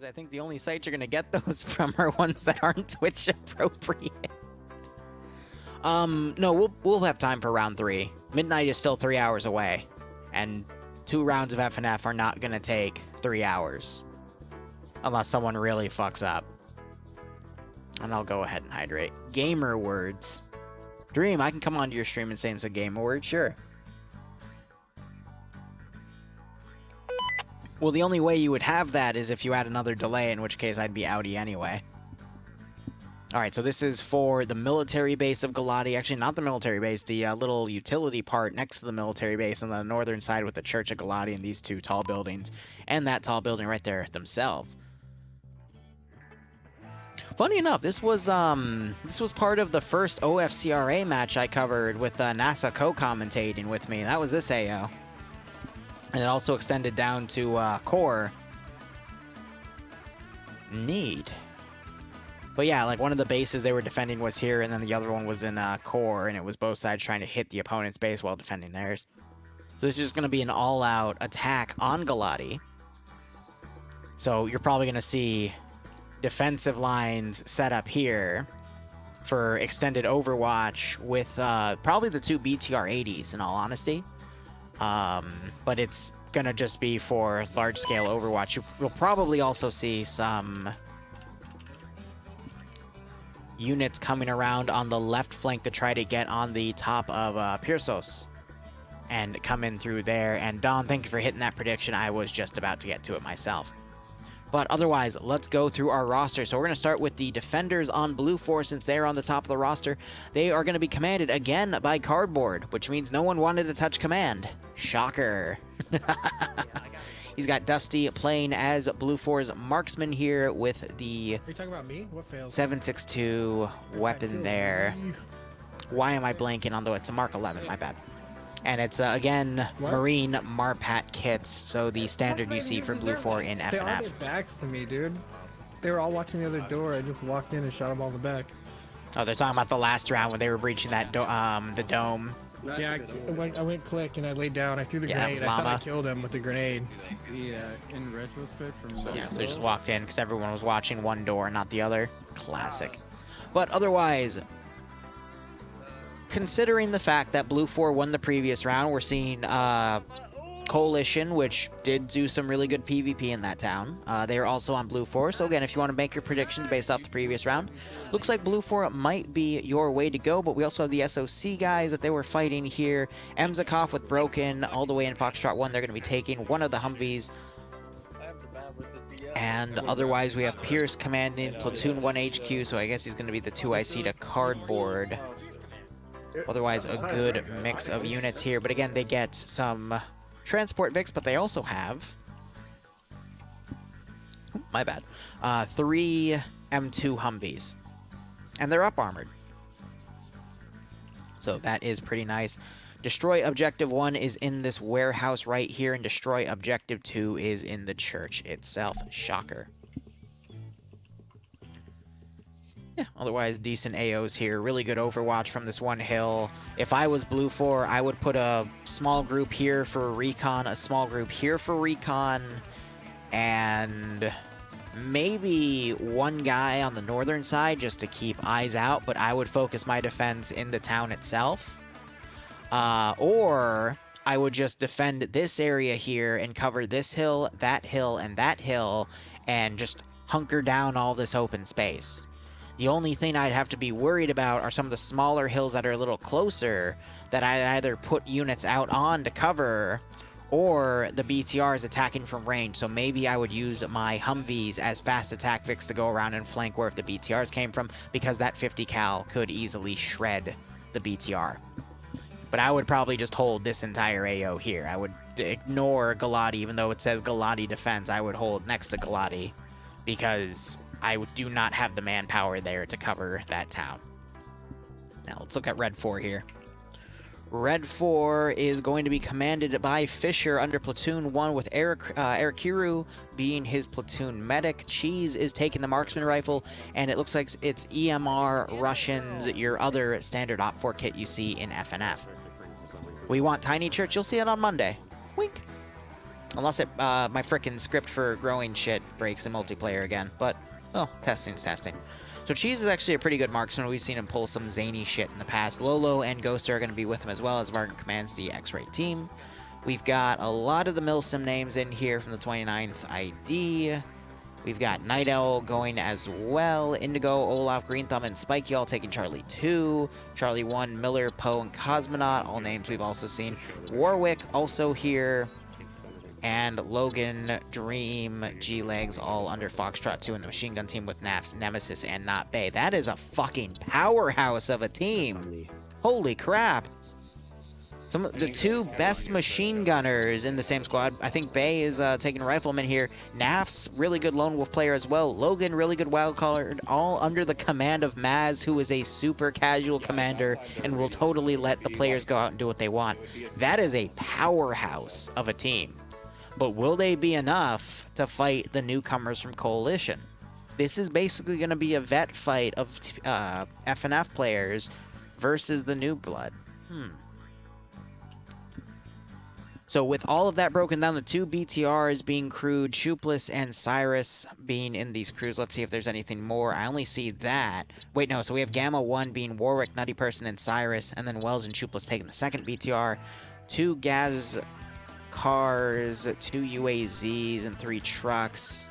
because I think the only sites you're going to get those from are ones that aren't Twitch appropriate. No, we'll have time for round 3. Midnight is still 3 hours away, and 2 rounds of FNF are not going to take 3 hours. Unless someone really fucks up. And I'll go ahead and hydrate. Gamer words. Dream, I can come onto your stream and say some gamer words, sure. Well, the only way you would have that is if you had another delay, in which case I'd be outie anyway. Alright, so this is for the military base of Galati. Actually, not the military base, the little utility part next to the military base on the northern side with the Church of Galati and these 2 tall buildings. And that tall building right there themselves. Funny enough, this was part of the first OFCRA match I covered with NASA co-commentating with me. That was this AO. And it also extended down to core. Neat. But yeah, like one of the bases they were defending was here, and then the other one was in core, and it was both sides trying to hit the opponent's base while defending theirs. So this is just going to be an all-out attack on Galati. So you're probably going to see defensive lines set up here for extended Overwatch with probably the 2 BTR-80s, in all honesty. But it's going to just be for large-scale Overwatch. You'll probably also see some units coming around on the left flank to try to get on the top of Pyrsos and come in through there. And Don, thank you for hitting that prediction. I was just about to get to it myself. But otherwise, let's go through our roster. So we're going to start with the defenders on Blue 4 since they're on the top of the roster. They are going to be commanded again by Cardboard, which means no one wanted to touch command. Shocker. He's got Dusty playing as Blue 4's marksman here with the Are you talking about me? What fails? 7.62 weapon there. Why am I blanking on the... It's a Mark 11, my bad. And it's, again, What? Marine Marpat kits, so the standard you see for Blue 4 in They all FNF. their backs to me, dude. They were all watching the other door. I just walked in and shot them all in the back. Oh, they're talking about the last round when they were breaching that the dome. Yeah, I went click and I laid down. I threw the Yeah, that grenade. was I thought I Llama. killed him with the grenade. Yeah, in retrospect from Yeah, they just walked in because everyone was watching one door, not the other. Classic. But otherwise, considering the fact that Blue 4 won the previous round, we're seeing Coalition, which did do some really good PvP in that town. They are also on Blue 4, so again, if you want to make your prediction based off the previous round, looks like Blue 4 might be your way to go, but we also have the SOC guys that they were fighting here. Emzakov with Broken, all the way in Foxtrot 1, they're going to be taking one of the Humvees. And otherwise, we have Pierce commanding Platoon 1 HQ, so I guess he's going to be the 2IC to Cardboard. Otherwise, a good mix of units here, but again, they get some transport Vics, but they also have... my bad. 3 M2 Humvees. And they're up armored. So that is pretty nice. Destroy Objective 1 is in this warehouse right here, and Destroy Objective 2 is in the church itself. Shocker. Yeah, otherwise decent AOs here. Really good Overwatch from this one hill. If I was Blue 4, I would put a small group here for recon, a small group here for recon, and maybe one guy on the northern side just to keep eyes out, but I would focus my defense in the town itself. Or I would just defend this area here and cover this hill, and that hill, and just hunker down all this open space. The only thing I'd have to be worried about are some of the smaller hills that are a little closer that I either put units out on to cover, or the BTRs attacking from range. So maybe I would use my Humvees as fast attack Vics to go around and flank where the BTRs came from, because that 50 cal could easily shred the BTR. But I would probably just hold this entire AO here. I would ignore Galati, even though it says Galati defense. I would hold next to Galati, because I do not have the manpower there to cover that town. Now, let's look at Red 4 here. Red 4 is going to be commanded by Fisher under Platoon 1 with Erikiru being his platoon medic. Cheese is taking the marksman rifle, and it looks like it's EMR Russians, your other standard Op4 kit you see in FNF. We want Tiny Church. You'll see it on Monday. Wink. Unless it, my frickin' script for growing shit breaks in multiplayer again. But, well, testing's testing. So Cheese is actually a pretty good marksman. We've seen him pull some zany shit in the past. Lolo and Ghoster are going to be with him as well as Vargan commands the X-Ray team. We've got a lot of the Milsim names in here from the 29th ID. We've got Night Owl going as well. Indigo, Olaf, Green Thumb, and Spikey all taking Charlie 2. Charlie 1, Miller, Poe, and Cosmonaut, all names we've also seen. Warwick also here. And Logan, Dream, G-Legs, all under Foxtrot 2 in the machine gun team with Naps, Nemesis, and Not Bay. That is a fucking powerhouse of a team. Holy crap. The two best machine gunners in the same squad. I think Bay is taking Rifleman here. Naf's really good Lone Wolf player as well. Logan, really good wild card, all under the command of Maz, who is a super casual commander and will totally let the players go out and do what they want. That is a powerhouse of a team. But will they be enough to fight the newcomers from Coalition? This is basically going to be a vet fight of FNF players versus the new blood. So with all of that broken down, the two BTRs being crewed, Shoopless and Cyrus being in these crews. Let's see if there's anything more. I only see that. Wait, no. So we have Gamma 1 being Warwick, Nutty Person, and Cyrus, and then Wells and Shoopless taking the second BTR. 2 Gaz cars, 2 UAZs, and 3 trucks.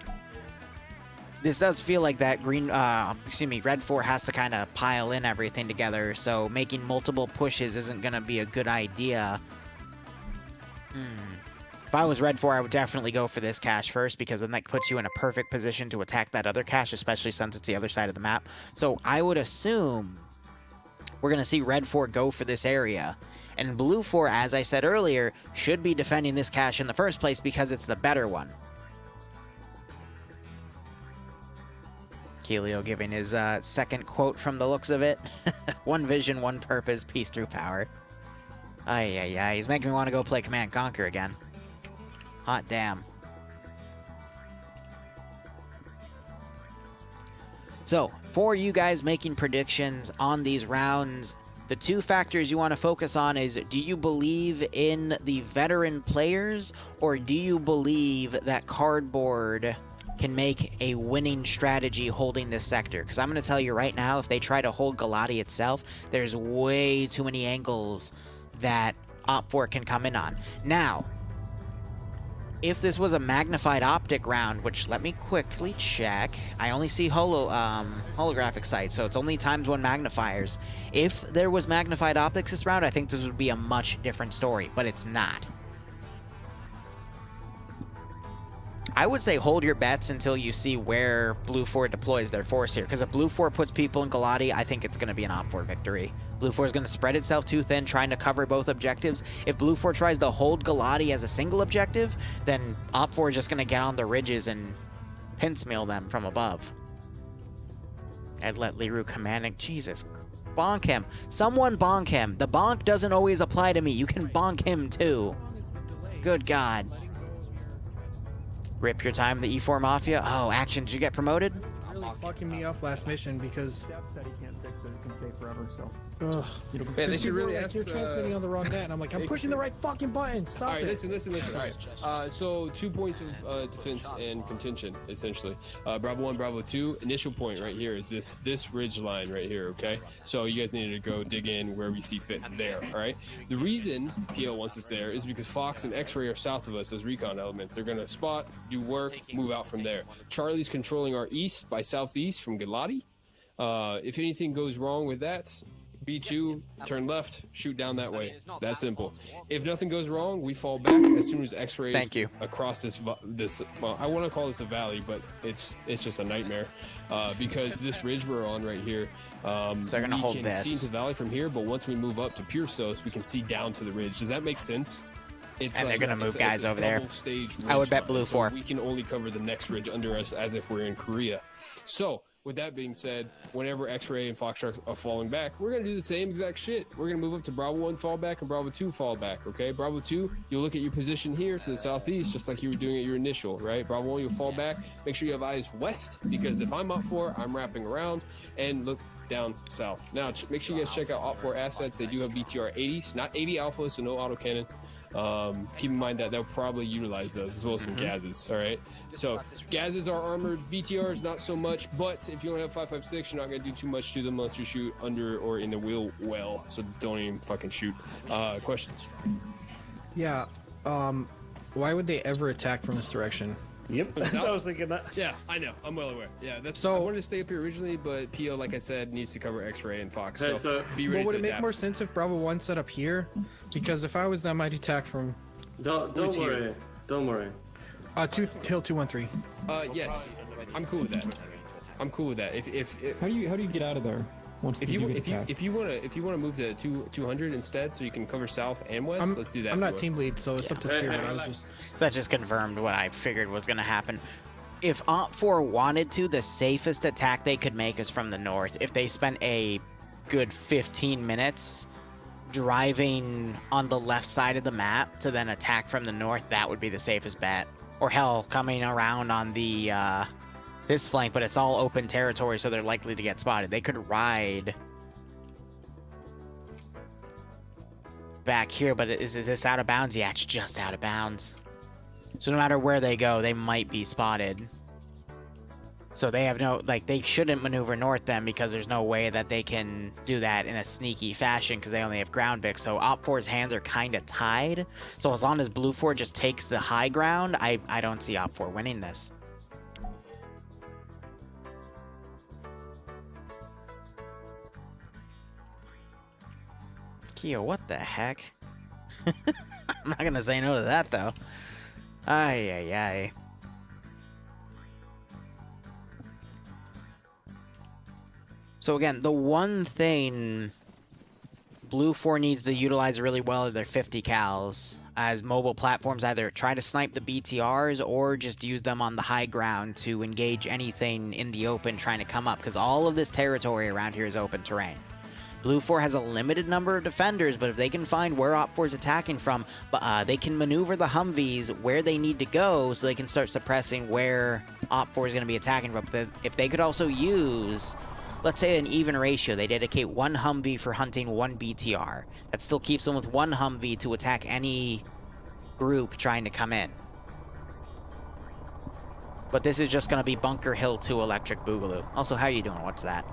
This does feel like that Red 4 has to kind of pile in everything together, so making multiple pushes isn't going to be a good idea. If I was Red 4, I would definitely go for this cache first, because then that puts you in a perfect position to attack that other cache, especially since it's the other side of the map. So I would assume we're going to see Red 4 go for this area. And Blue 4, as I said earlier, should be defending this cache in the first place because it's the better one. Keelio giving his second quote from the looks of it. One vision, one purpose, peace through power. Ay. He's making me want to go play Command & Conquer again. Hot damn. So, for you guys making predictions on these rounds, the two factors you want to focus on is, do you believe in the veteran players, or do you believe that Cardboard can make a winning strategy holding this sector? Because I'm going to tell you right now, if they try to hold Galati itself, there's way too many angles that Op4 can come in on. Now, if this was a magnified optic round, which let me quickly check. I only see holographic sight, so it's only ×1 magnifiers. If there was magnified optics this round, I think this would be a much different story, but it's not. I would say hold your bets until you see where Blue 4 deploys their force here, because if Blue 4 puts people in Galati, I think it's going to be an Op4 victory. Blue 4 is going to spread itself too thin, trying to cover both objectives. If Blue 4 tries to hold Galati as a single objective, then Op4 is just going to get on the ridges and pincemeal them from above. I'd let Liru commanding. Jesus. Bonk him. Someone bonk him. The bonk doesn't always apply to me. You can bonk him too. Good God. Rip your time, the E4 Mafia. Oh, Action, did you get promoted? Really fucking me up last mission because Deb said he can't fix it. It's gonna stay forever. So. Ugh. Man, they should really like, ask. You're transmitting on the wrong net, and I'm like, I'm pushing the right fucking button. Stop All right, it. listen. All right. So 2 points of defense and contention, essentially. Bravo 1, Bravo 2. Initial point right here is this ridge line right here. Okay. So you guys needed to go dig in wherever you see fit there. All right. The reason PL wants us there is because Fox and X-Ray are south of us as recon elements. They're gonna spot, do work, move out from there. Charlie's controlling our east by southeast from Galati. If anything goes wrong with that, B2, turn left, shoot down that way. That simple. If nothing goes wrong, we fall back as soon as X-ray is across this. Well, I want to call this a valley, but it's just a nightmare because this ridge we're on right here. So they're gonna hold this. We can see into the valley from here, but once we move up to Pure Sos, we can see down to the ridge. Does that make sense? And like, they're gonna move guys over there. I would bet Blue 4. So we can only cover the next ridge under us as if we're in Korea. So. With that being said, whenever X-Ray and Foxtrot are falling back, we're going to do the same exact shit. We're going to move up to Bravo 1 fall back and Bravo 2 fall back, okay? Bravo 2, you'll look at your position here to the southeast, just like you were doing at your initial, right? Bravo 1, you'll fall back. Make sure you have eyes west, because if I'm up 4, I'm wrapping around, and look down south. Now, make sure you guys check out Op 4 assets. They do have BTR 80s, not 80 alpha, so no autocannon. Keep in mind that they'll probably utilize those as well as some gases. All right. So gases are armored. BTRs not so much. But if you only have 5.56, you're not gonna do too much to them unless you shoot under or in the wheel well. So don't even fucking shoot. Questions? Yeah. Why would they ever attack from this direction? Yep, that's what I was thinking that. Yeah, I know. I'm well aware. Yeah, that's. So- I wanted to stay up here originally, but PO, like I said, needs to cover X-ray and Fox. Okay, So so- be ready Well, would to it make adapt. more sense if Bravo 1 set up here? Because if I was them, I'd attack from Don't Who's here? worry. Don't worry. Hill 213. Yes, I'm cool with that. I'm cool with that. If How do you get out of there once if they you do get if you attacked? if you want to move to 200 instead, so you can cover south and west, let's do that. I'm not PO. team lead, so it's up to Spirit. I was just. So that just confirmed what I figured was going to happen. If Op4 wanted to, the safest attack they could make is from the north. If they spent a good 15 minutes driving on the left side of the map to then attack from the north, that would be the safest bet. Or hell, coming around on the this flank, but it's all open territory, so they're likely to get spotted. They could ride back here, but is this out of bounds? Yeah, it's just out of bounds. So no matter where they go, they might be spotted. So they have no, like, they shouldn't maneuver north then, because there's no way that they can do that in a sneaky fashion because they only have ground Vic. So Op4's hands are kind of tied. So as long as Blue 4 just takes the high ground, I don't see Op4 winning this. Keo, what the heck? I'm not gonna say no to that, though. Ay, ay, ay. So again, the one thing Blue 4 needs to utilize really well are their 50 cals, as mobile platforms either try to snipe the BTRs or just use them on the high ground to engage anything in the open trying to come up, because all of this territory around here is open terrain. Blue 4 has a limited number of defenders, but if they can find where Op 4 is attacking from, they can maneuver the Humvees where they need to go so they can start suppressing where Op 4 is going to be attacking from. But if they could also use, let's say, an even ratio, they dedicate one Humvee for hunting one BTR. That still keeps them with one Humvee to attack any group trying to come in. But this is just going to be Bunker Hill 2 Electric Boogaloo. Also, how you doing? What's that?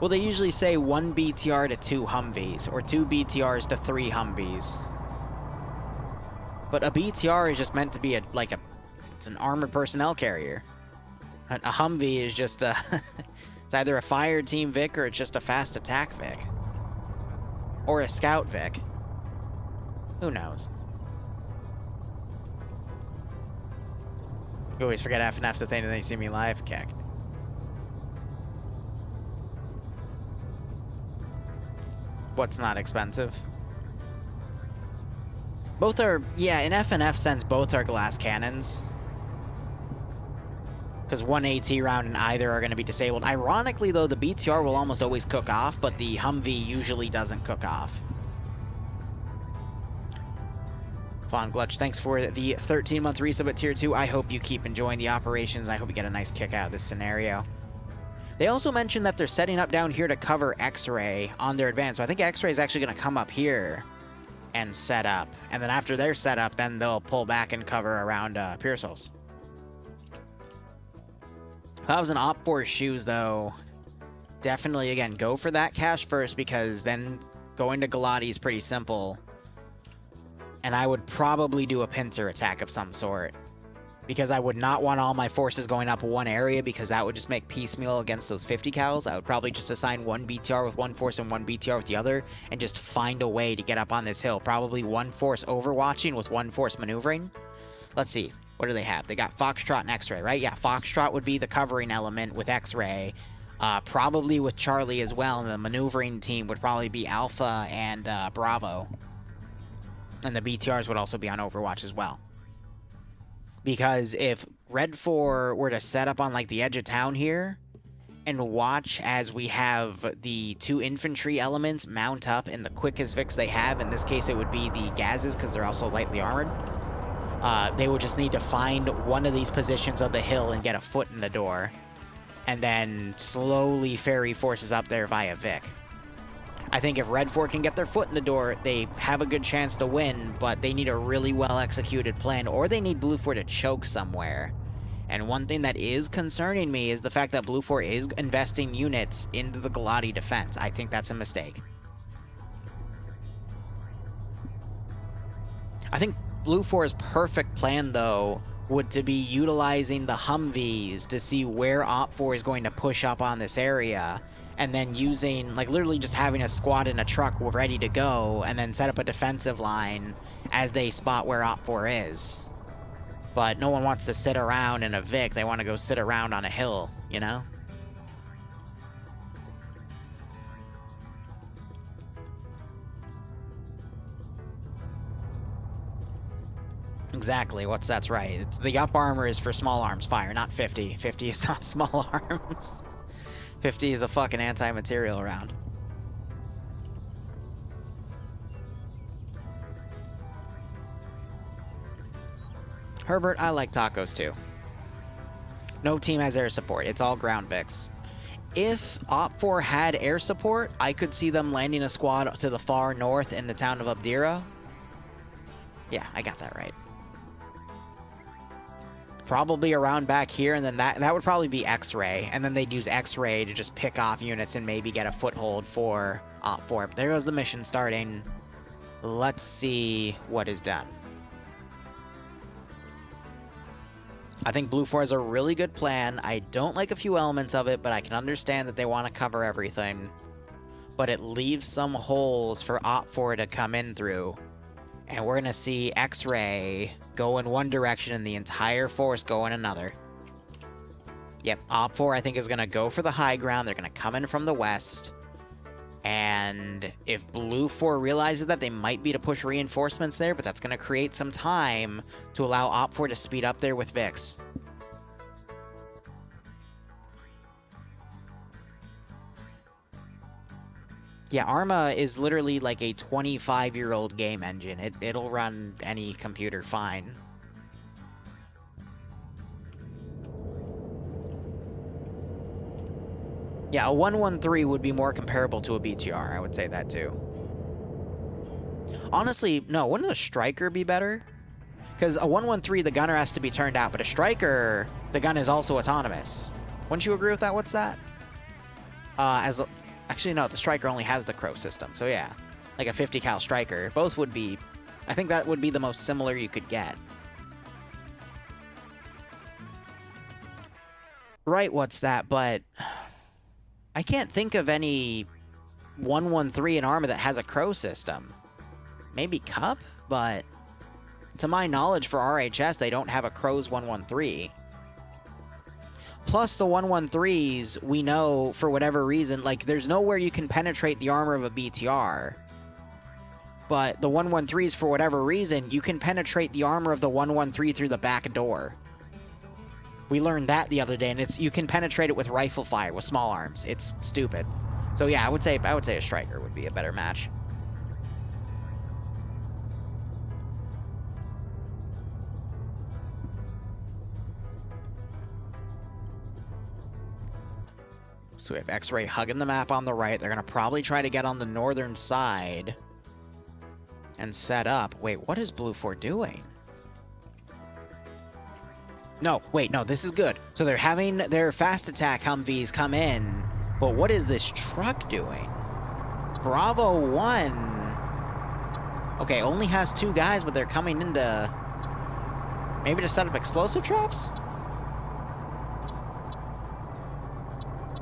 Well, they usually say 1 BTR to 2 Humvees, or 2 BTRs to 3 Humvees. But a BTR is just meant to be it's an armored personnel carrier. A Humvee is just a, it's either a fire team Vic or it's just a fast attack Vic. Or a scout Vic. Who knows? You always forget FNF's the thing and then you see me live, Keck. What's not expensive? Both are, yeah, in FNF sense, both are glass cannons. Because one AT round and either are going to be disabled. Ironically, though, the BTR will almost always cook off, but the Humvee usually doesn't cook off. Fawn Glutch, thanks for the 13-month resub at Tier 2. I hope you keep enjoying the operations. I hope you get a nice kick out of this scenario. They also mentioned that they're setting up down here to cover X-Ray on their advance. So I think X-Ray is actually going to come up here and set up. And then after they're set up, then they'll pull back and cover around Pearsall's. If I was an Op 4 shoes, though, definitely, again, go for that cash first, because then going to Galati is pretty simple. And I would probably do a pincer attack of some sort, because I would not want all my forces going up one area, because that would just make piecemeal against those 50 cals. I would probably just assign one BTR with one force and one BTR with the other, and just find a way to get up on this hill. Probably one force overwatching with one force maneuvering. Let's see. What do they have? They got Foxtrot and X-Ray, right? Yeah, Foxtrot would be the covering element with X-Ray. Probably with Charlie as well, and the maneuvering team would probably be Alpha and Bravo. And the BTRs would also be on Overwatch as well. Because if Red 4 were to set up on, like, the edge of town here and watch as we have the 2 infantry elements mount up in the quickest fix they have, in this case it would be the Gazes because they're also lightly armored, They would just need to find one of these positions of the hill and get a foot in the door, and then slowly ferry forces up there via Vic. I think if Red 4 can get their foot in the door, they have a good chance to win, but they need a really well-executed plan, or they need Blue 4 to choke somewhere. And one thing that is concerning me is the fact that Blue 4 is investing units into the Galati defense. I think that's a mistake. I think Blue 4's perfect plan, though, would to be utilizing the Humvees to see where Op 4 is going to push up on this area, and then using, like, literally just having a squad in a truck ready to go, and then set up a defensive line as they spot where Op 4 is. But no one wants to sit around in a Vic. They want to go sit around on a hill, you know? Exactly, that's right. It's, the up armor is for small arms fire, not 50. 50 is not small arms. 50 is a fucking anti-material round. Herbert, I like tacos too. No team has air support. It's all ground Vics. If Op 4 had air support, I could see them landing a squad to the far north in the town of Abdira. Yeah, I got that right. Probably around back here, and then that would probably be X-Ray, and then they'd use X-Ray to just pick off units and maybe get a foothold for Op 4. But there goes the mission starting. Let's see what is done. I think Blue 4 has a really good plan. I don't like a few elements of it, but I can understand that they want to cover everything. But it leaves some holes for Op 4 to come in through. And we're going to see X-Ray go in one direction and the entire force go in another. Yep, Op 4 I think is going to go for the high ground. They're going to come in from the west. And if Blue 4 realizes that, they might be to push reinforcements there, but that's going to create some time to allow Op 4 to speed up there with Vix. Yeah, Arma is literally like a 25-year-old game engine. It'll run any computer fine. Yeah, a 113 would be more comparable to a BTR, I would say that too. Honestly, no, wouldn't a Striker be better? Because a 113, the gunner has to be turned out, but a Striker, the gun is also autonomous. Wouldn't you agree with that? What's that? Actually, no, the Striker only has the Crow system, so yeah. Like a 50 cal Striker. Both would be... I think that would be the most similar you could get. Right, what's that? But... I can't think of any 113 in Arma that has a Crow system. Maybe Cup, but to my knowledge for RHS, they don't have a Crow's 113. Plus, the 113s, we know, for whatever reason, like, there's nowhere you can penetrate the armor of a BTR. But the 113s, for whatever reason, you can penetrate the armor of the 113 through the back door. We learned that the other day, and you can penetrate it with rifle fire, with small arms. It's stupid. So yeah, I would say a Striker would be a better match. So we have X-Ray hugging the map on the right. They're going to probably try to get on the northern side and set up. Wait, what is Blue 4 doing? No, wait, no, this is good. So they're having their fast attack Humvees come in, but what is this truck doing? Bravo 1. Okay, only has 2 guys, but they're coming into... Maybe to set up explosive traps?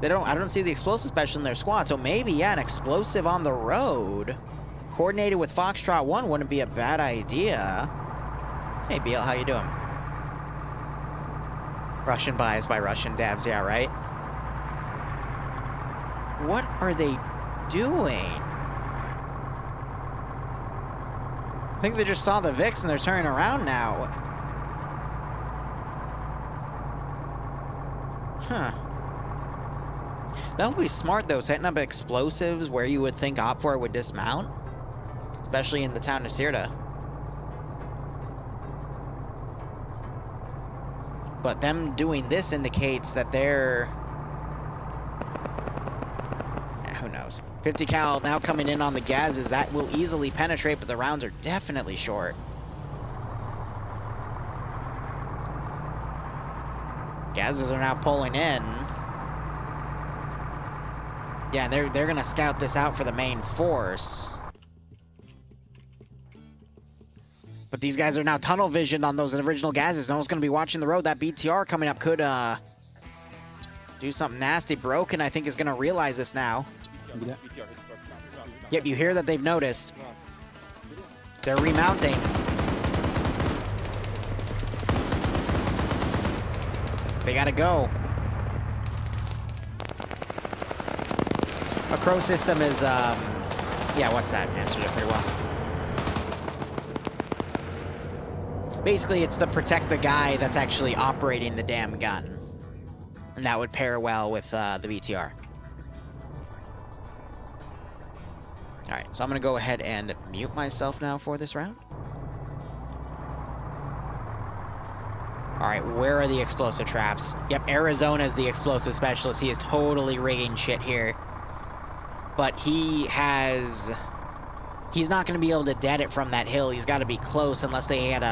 I don't see the explosive special in their squad, so maybe, yeah, an explosive on the road, coordinated with Foxtrot 1 wouldn't be a bad idea. Hey, BL, how you doing? Russian bias by Russian devs, yeah, right? What are they doing? I think they just saw the Vix and they're turning around now. Huh. That would be smart, though, setting up explosives where you would think Op 4 would dismount. Especially in the town of Sirta. But them doing this indicates that they're... who knows? 50 cal now coming in on the Gazes. That will easily penetrate, but the rounds are definitely short. Gazes are now pulling in. Yeah, they're gonna scout this out for the main force. But these guys are now tunnel visioned on those original Gazes. No one's gonna be watching the road. That BTR coming up could do something nasty. Broken, I think, is gonna realize this now. Yep, you hear that they've noticed. They're remounting. They gotta go. A crow system is, yeah, what's that? Answered it pretty well. Basically, it's to protect the guy that's actually operating the damn gun. And that would pair well with the BTR. Alright, so I'm gonna go ahead and mute myself now for this round. Alright, where are the explosive traps? Yep, Arizona's the explosive specialist. He is totally rigging shit here. But he's not going to be able to dead it from that hill. He's got to be close unless they had,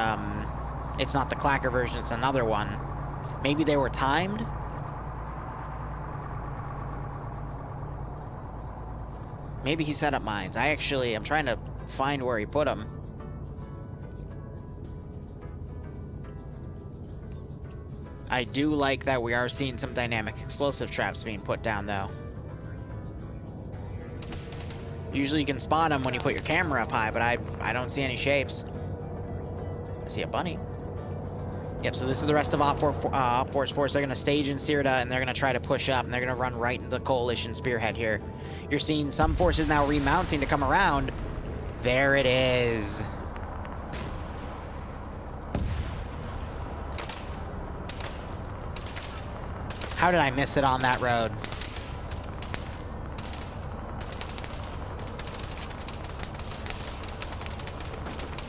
it's not the clacker version, it's another one. Maybe they were timed? Maybe he set up mines. I'm trying to find where he put them. I do like that we are seeing some dynamic explosive traps being put down, though. Usually you can spot them when you put your camera up high, but I don't see any shapes. I see a bunny. Yep, so this is the rest of Op4's force. They're going to stage in Sirta, and they're going to try to push up, and they're going to run right into the Coalition spearhead here. You're seeing some forces now remounting to come around. There it is. How did I miss it on that road?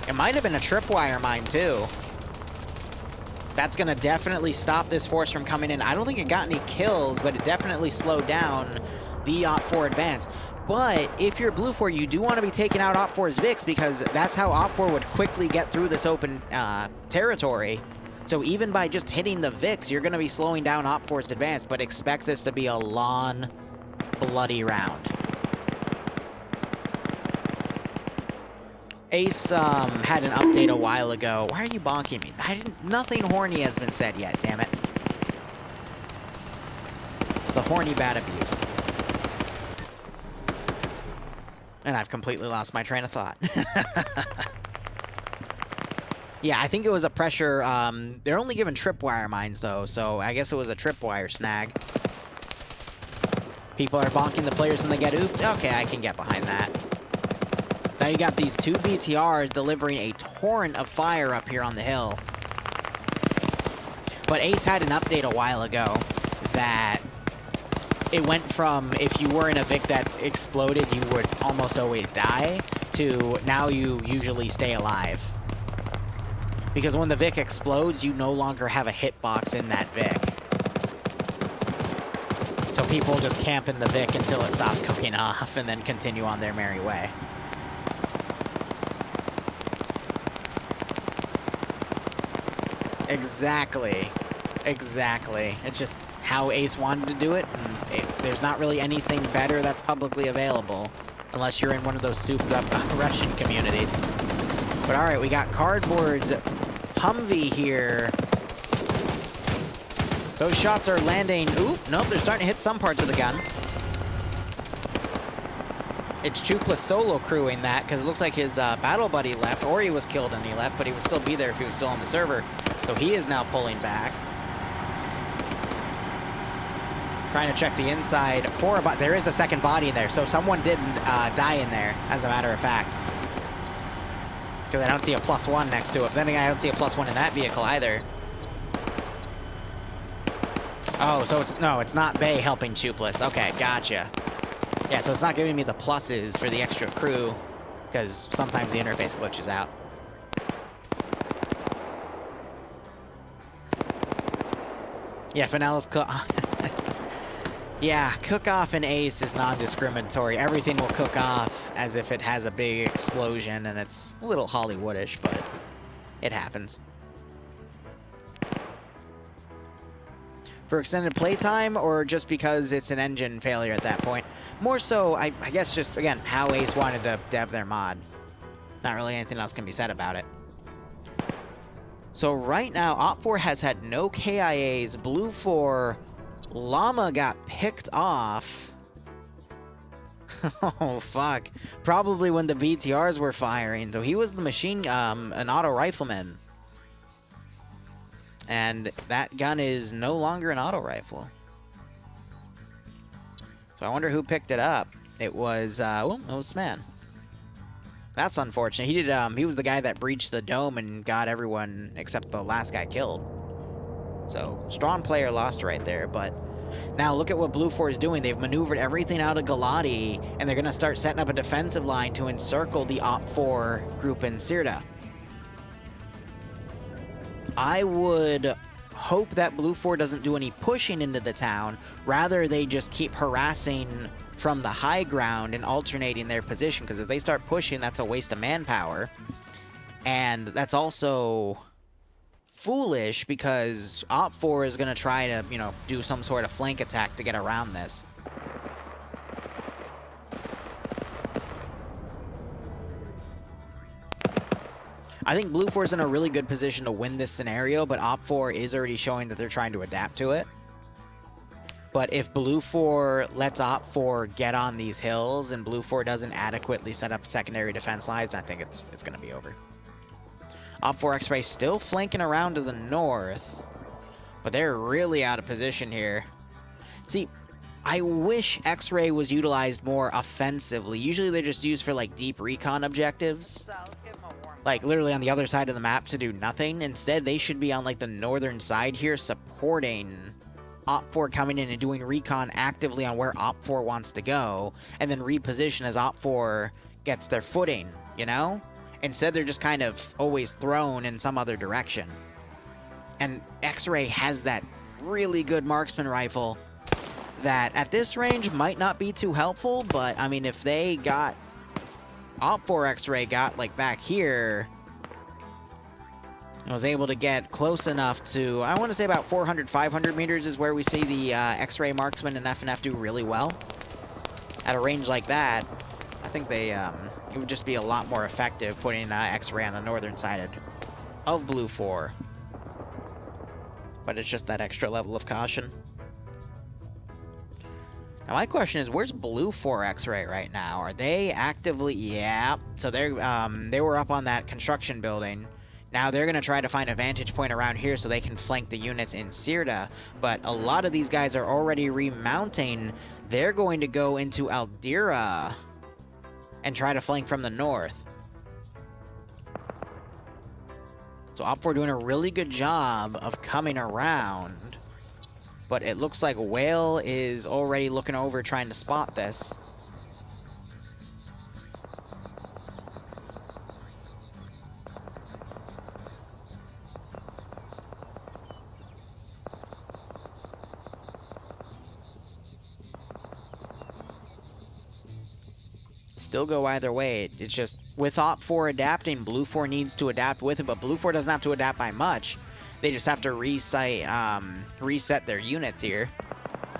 It might have been a tripwire mine, too. That's going to definitely stop this force from coming in. I don't think it got any kills, but it definitely slowed down the Op4 advance. But if you're Blue 4, you do want to be taking out Op4's VIX, because that's how Op4 would quickly get through this open territory. So even by just hitting the VIX, you're going to be slowing down Op4's advance, but expect this to be a long, bloody round. Ace had an update a while ago. Why are you bonking me? Nothing horny has been said yet, damn it. The horny bad abuse. And I've completely lost my train of thought. Yeah, I think it was a pressure. They're only given tripwire mines, though, so I guess it was a tripwire snag. People are bonking the players when they get oofed. Okay, I can get behind that. Now you got these two BTRs delivering a torrent of fire up here on the hill. But Ace had an update a while ago that it went from, if you were in a Vic that exploded, you would almost always die, to now you usually stay alive. Because when the Vic explodes, you no longer have a hitbox in that Vic. So people just camp in the Vic until it stops cooking off and then continue on their merry way. Exactly. Exactly. It's just how Ace wanted to do it, and there's not really anything better that's publicly available, unless you're in one of those souped-up Russian communities. But alright, we got Cardboard's Humvee here. Those shots are landing. Oop, nope, they're starting to hit some parts of the gun. It's Chupless solo crewing that, because it looks like his battle buddy left, or he was killed and he left, but he would still be there if he was still on the server. So he is now pulling back. Trying to check the inside for a body. There is a second body in there, so someone didn't die in there, as a matter of fact. Because I don't see a +1 next to it. But then again, I don't see a +1 in that vehicle either. Oh, so it's not Bay helping Chupless. Okay, gotcha. Yeah, so it's not giving me the pluses for the extra crew, because sometimes the interface glitches out. Yeah, Finale's yeah, cook off an ace is non-discriminatory. Everything will cook off as if it has a big explosion, and it's a little Hollywoodish, but it happens. For extended playtime, or just because it's an engine failure at that point? More so, I guess just, again, how Ace wanted to dev their mod. Not really anything else can be said about it. So right now, Op4 has had no KIAs. Blue 4, Llama got picked off. Oh, fuck. Probably when the BTRs were firing. So he was the machine, an auto rifleman. And that gun is no longer an auto rifle. So I wonder who picked it up. It was, well, it was Sman. That's unfortunate. He was the guy that breached the dome and got everyone except the last guy killed. So, strong player lost right there, but now look at what Blue 4 is doing. They've maneuvered everything out of Galati, and they're going to start setting up a defensive line to encircle the Op 4 group in Sirda. I would hope that Blue 4 doesn't do any pushing into the town. Rather, they just keep harassing from the high ground and alternating their position, because if they start pushing, that's a waste of manpower. And that's also foolish, because Op 4 is going to try to, you know, do some sort of flank attack to get around this. I think Blue 4 is in a really good position to win this scenario, but Op 4 is already showing that they're trying to adapt to it. But if Blue 4 lets Op 4 get on these hills and Blue 4 doesn't adequately set up secondary defense lines, I think it's going to be over. Op 4 X-Ray still flanking around to the north, but they're really out of position here. See, I wish X-Ray was utilized more offensively. Usually they're just used for like deep recon objectives. Like literally on the other side of the map to do nothing. Instead, they should be on like the northern side here supporting Op 4 coming in and doing recon actively on where Op 4 wants to go, and then reposition as Op 4 gets their footing, you know? Instead, they're just kind of always thrown in some other direction. And X-Ray has that really good marksman rifle that at this range might not be too helpful, but I mean, if they got Op 4 X-Ray got like back here, I was able to get close enough to, I want to say about 400, 500 meters is where we see the X-Ray marksman and FNF do really well. At a range like that, I think they, it would just be a lot more effective putting X-Ray on the northern side of Blue 4. But it's just that extra level of caution. Now my question is, where's Blue 4 X-Ray right now? Are they actively, yeah, so they're, they were up on that construction building. Now they're going to try to find a vantage point around here so they can flank the units in Sirda, but a lot of these guys are already remounting. They're going to go into Aldira and try to flank from the north. So Op 4 doing a really good job of coming around, but it looks like Whale is already looking over trying to spot this. Still go either way. It's just with Op 4 adapting, Blue 4 needs to adapt with it, but Blue 4 doesn't have to adapt by much. They just have to reset their units here.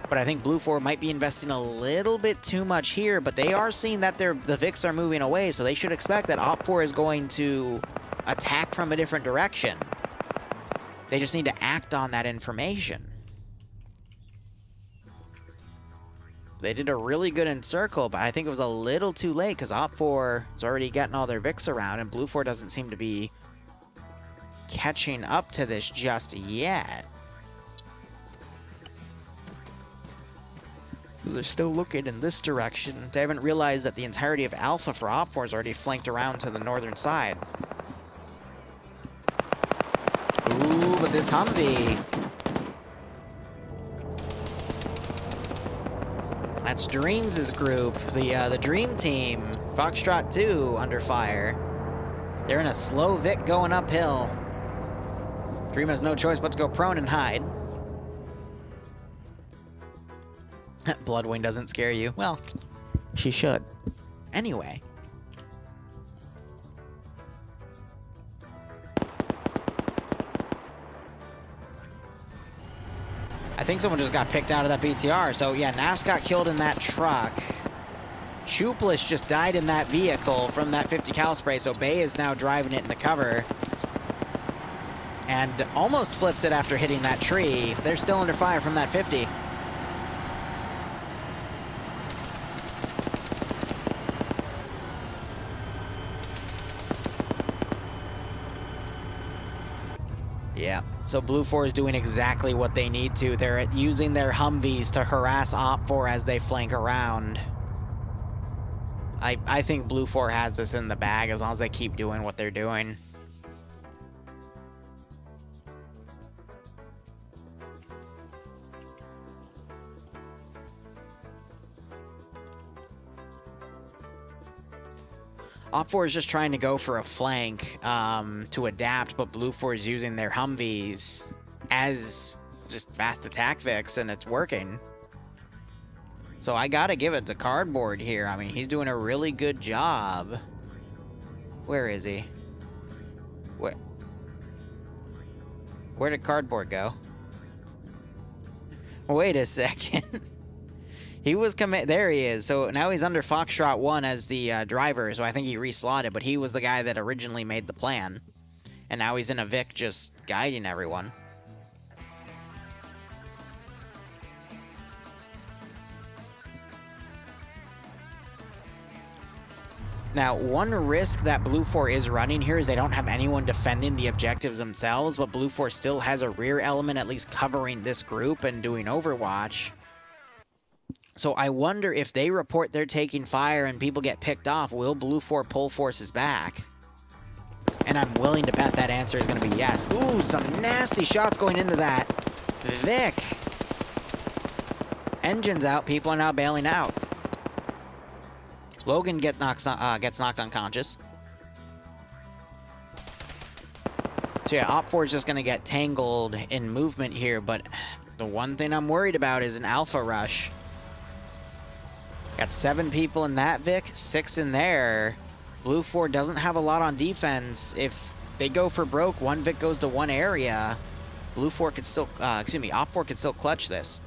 But I think Blue 4 might be investing a little bit too much here, but they are seeing that the Vics are moving away, so they should expect that Op 4 is going to attack from a different direction. They just need to act on that information. They did a really good encircle, but I think it was a little too late because Op 4 is already getting all their Vics around, and Blue 4 doesn't seem to be catching up to this just yet. They're still looking in this direction. They haven't realized that the entirety of Alpha for Op 4 is already flanked around to the northern side. Ooh, but this Humvee... That's Dreams' group, the Dream Team, Foxtrot 2 under fire. They're in a slow Vic going uphill. Dream has no choice but to go prone and hide. Bloodwing doesn't scare you. Well, she should. Anyway. I think someone just got picked out of that BTR. So yeah, Nafs got killed in that truck. Chooplish just died in that vehicle from that 50 cal spray. So Bay is now driving it into cover. And almost flips it after hitting that tree. They're still under fire from that 50. Yeah, so Blue 4 is doing exactly what they need to. They're using their Humvees to harass Op 4 as they flank around. I think Blue 4 has this in the bag as long as they keep doing what they're doing. Op 4 is just trying to go for a flank to adapt, but Blue 4 is using their Humvees as just fast attack Vics, and it's working. So I gotta give it to Cardboard here. I mean, he's doing a really good job. Where is he? Where did Cardboard go? Wait a second. He was there he is. So now he's under Foxtrot 1 as the driver, so I think he reslotted, but he was the guy that originally made the plan. And now he's in a Vic just guiding everyone. Now, one risk that Blue 4 is running here is they don't have anyone defending the objectives themselves, but Blue 4 still has a rear element at least covering this group and doing Overwatch. So I wonder if they report they're taking fire and people get picked off, will Blue 4 pull forces back? And I'm willing to bet that answer is going to be yes. Ooh, some nasty shots going into that Vic. Engine's out. People are now bailing out. Logan gets knocked unconscious. So yeah, Op 4 is just going to get tangled in movement here, but the one thing I'm worried about is an alpha rush. Got 7 people in that Vic, 6 in there. Blue 4 doesn't have a lot on defense. If they go for broke, one Vic goes to one area. Blue 4 could still, Op 4 could still clutch this.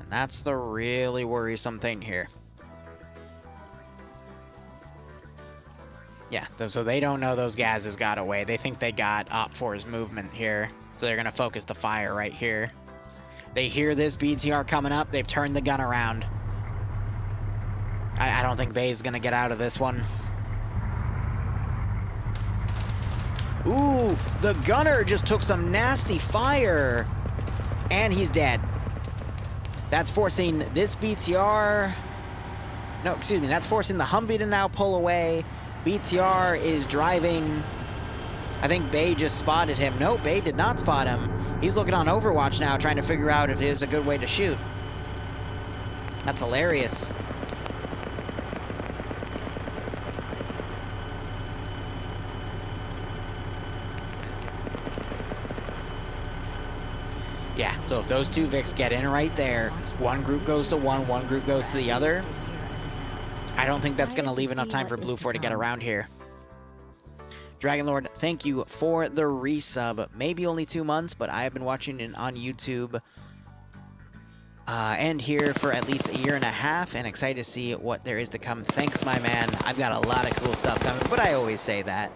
And that's the really worrisome thing here. Yeah, so they don't know those gases got away. They think they got Op 4's movement here. So they're going to focus the fire right here. They hear this BTR coming up. They've turned the gun around. I don't think Bay's going to get out of this one. Ooh, the gunner just took some nasty fire. And he's dead. That's forcing this BTR... No, excuse me. That's forcing the Humvee to now pull away. BTR is driving. I think Bay just spotted him. No, Bay did not spot him. He's looking on Overwatch now, trying to figure out if it is a good way to shoot. That's hilarious. Yeah, so if those two Vics get in right there, one group goes to one group goes to the other. I don't think that's going to leave enough time for Blue 4 to get around here. Dragonlord, thank you for the resub. Maybe only 2 months, but I have been watching it on YouTube and here for at least 1.5 years, and excited to see what there is to come. Thanks, my man. I've got a lot of cool stuff coming, but I always say that.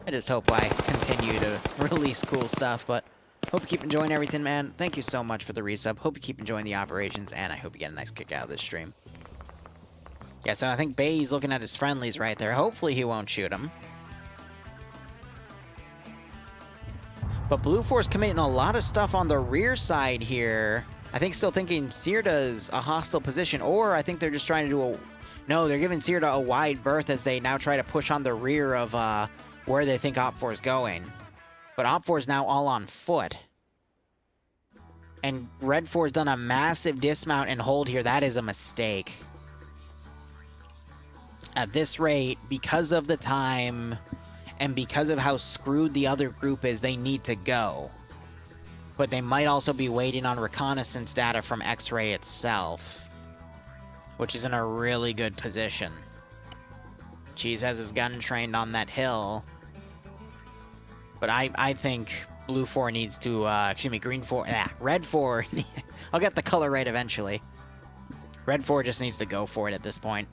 I just hope I continue to release cool stuff, but hope you keep enjoying everything, man. Thank you so much for the resub. Hope you keep enjoying the operations, and I hope you get a nice kick out of this stream. Yeah, so I think Bay's looking at his friendlies right there. Hopefully he won't shoot him. But Blue 4's committing a lot of stuff on the rear side here. I think still thinking Sirda's a hostile position, or I think they're just trying to do a... No, they're giving Sirda a wide berth as they now try to push on the rear of where they think Op 4 is going. But Op 4 is now all on foot. And Red 4's done a massive dismount and hold here. That is a mistake. At this rate, because of the time, and because of how screwed the other group is, they need to go. But they might also be waiting on reconnaissance data from X-Ray itself, which is in a really good position. Cheese has his gun trained on that hill, but I think Blue 4 needs to, Green 4, Red 4, I'll get the color right eventually. Red 4 just needs to go for it at this point.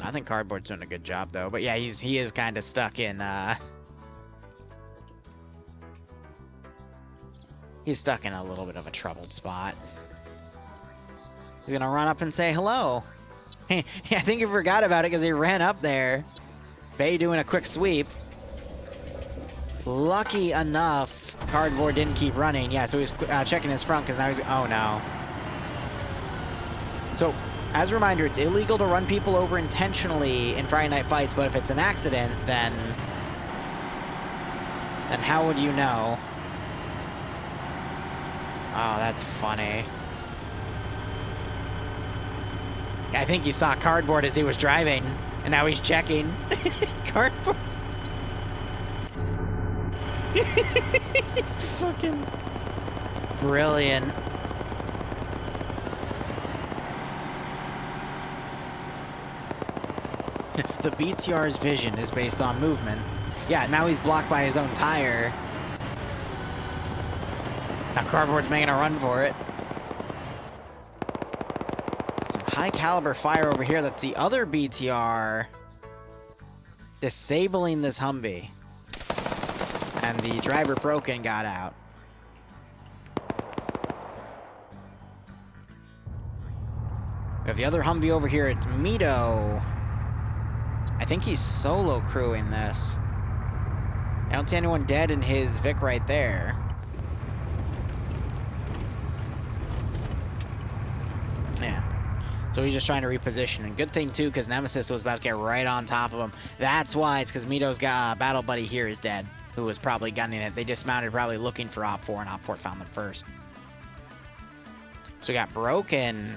I think Cardboard's doing a good job, though. But yeah, he is kind of stuck in, he's stuck in a little bit of a troubled spot. He's gonna run up and say hello. I think he forgot about it because he ran up there. Bay doing a quick sweep. Lucky enough, Cardboard didn't keep running. Yeah, so he's checking his front because now he's... Oh, no. So, as a reminder, it's illegal to run people over intentionally in Friday Night Fights, but if it's an accident, then how would you know? Oh, that's funny. I think you saw Cardboard as he was driving, and now he's checking. Cardboard's... Fucking brilliant. The BTR's vision is based on movement. Yeah, now he's blocked by his own tire. Now Cardboard's making a run for it. Some high caliber fire over here. That's the other BTR disabling this Humvee. And the driver broke and got out. We have the other Humvee over here. It's Mito. I think he's solo crewing this. I don't see anyone dead in his Vic right there. Yeah. So he's just trying to reposition. And good thing, too, because Nemesis was about to get right on top of him. That's why. It's because Mito's battle buddy here is dead, who was probably gunning it. They dismounted, probably looking for Op 4, and Op 4 found them first. So we got Broken